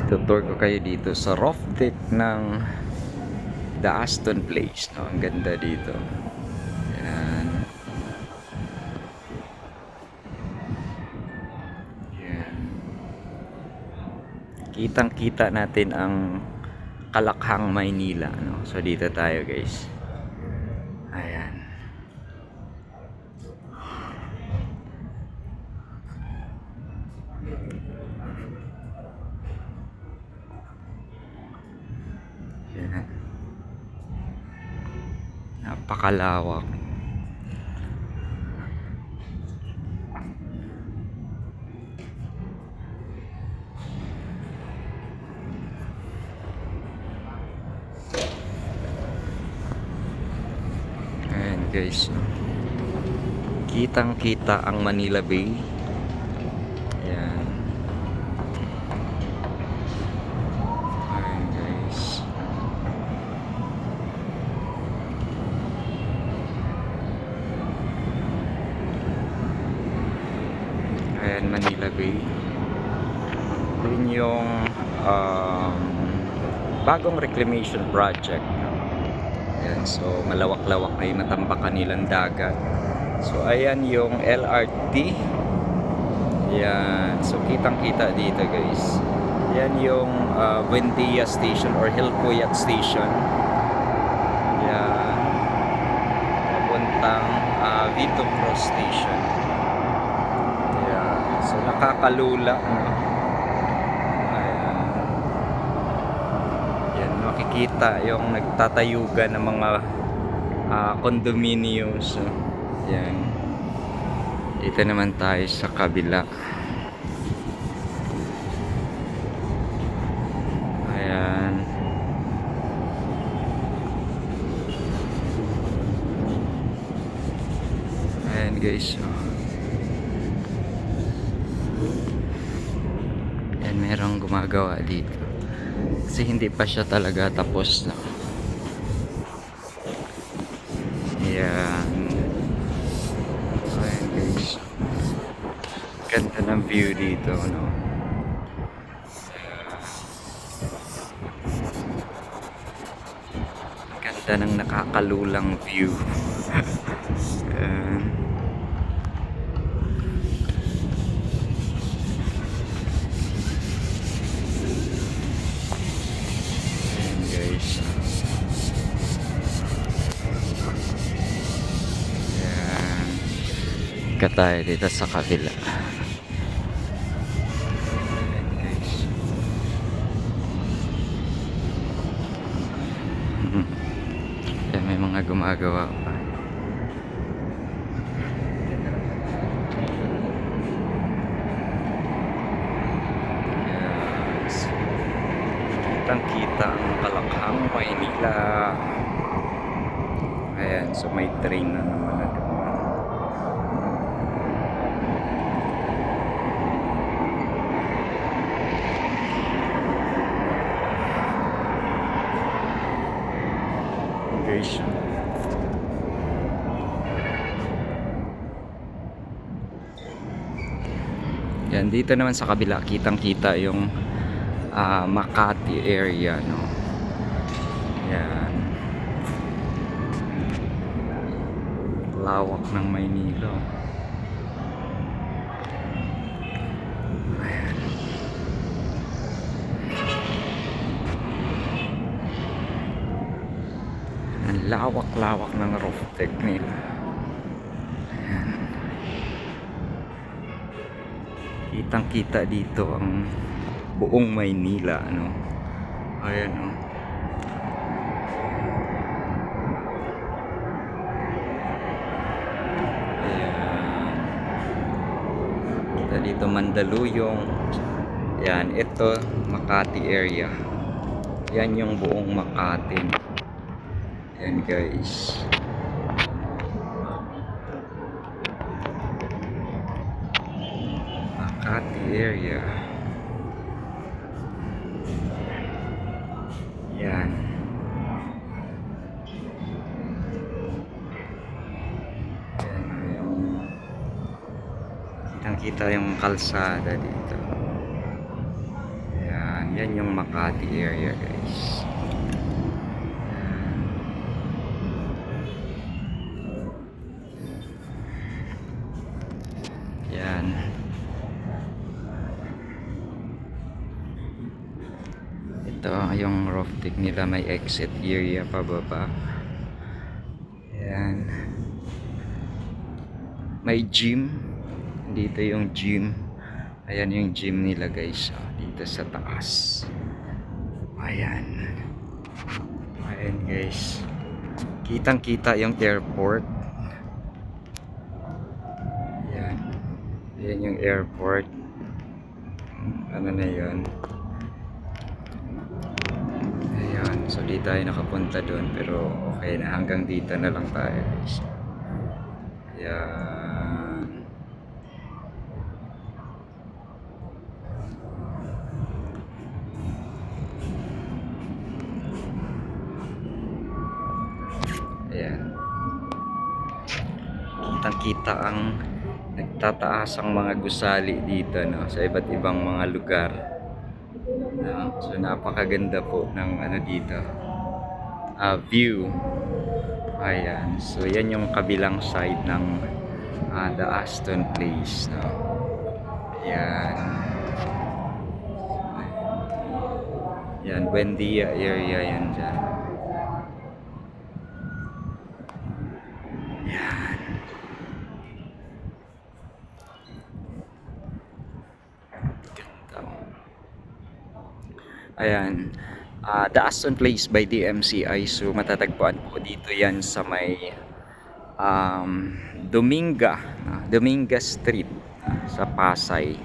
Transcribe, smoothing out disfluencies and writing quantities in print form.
tutur ko kayo dito sa roof deck ng The Aston Place, no? Ang ganda dito. Yan. Yan. Kitang-kita natin ang Kalakhang, Maynila, no? So dito tayo, guys. Ayan. Yan. Napakalawak. Ayan, guys. Kitang-kita ang Manila Bay. Ayan. Ayan, guys. Ayan, Manila Bay. Yun yung bagong reclamation project. Ayan, so malawak-lawak na yung natambakan nilang dagat. So ayan yung LRT. Ayan, so kitang-kita dito, guys. Yan yung Buendia Station or Hilcoyat Station. Yan, papuntang Vito Cross Station. Ayan, so nakakalula, no? Ayan. Yan, makikita yung nagtatayugan ng mga condominiums. So, yan. Dito naman tayo sa kabila. Ayan. Ayan, guys. Ayan, merong gumagawa dito. Kasi hindi pa siya talaga tapos na. Ayan. Ayan, guys. Ganda ng view dito, no? Ganda ng nakakalulang view. Ayan. Ayan, guys. Ayan. Ika tayo dito sa kabila. Yan, may mga gumagawa pa. Yes. Kitang-kita ang Kalakhang, Maynila. Ayan, so may train na naman na doon. Guys, yan, dito naman sa kabila kitang-kita yung Makati area, no? Yan, lawak ng Maynila. Ayan. Ang lawak-lawak ng roof deck nila. Ayan. Kitang-kita dito ang buong Maynila, ano? Ayan, no? Ayan. Kita dito Mandaluyong. Yan, ito Makati area. Yan yung buong Makati. Yan, guys. Makati area. Yan. Yan yung kitang-kita yung kalsada dito. Yan Yan yung Makati area, guys. Yan. Ito yung roof deck nila, may exit area pababa. Yan. May gym. Dito yung gym. Ayan yung gym nila, guys. Dito sa taas. Ayan. Ayan, guys. Kitang-kita yung airport. Ayan. Ayan yung airport. Ano na yun? Ayan. So, di tayo nakapunta doon. Pero okay na. Hanggang dito na lang tayo, guys. Ayan. Ayan. Kitang-kita ang nagtataasang mga gusali dito, no, sa iba't ibang mga lugar. No? So napakaganda po ng ano dito. View. Ayan. So yan yung kabilang side ng the Aston Place, no. Ayan. Yan, Buendia area yan dyan. Yan. Ganda. Ayan. The Aston Place by DMCI. So matatagpuan po dito yan sa may Dominga Street sa Pasay.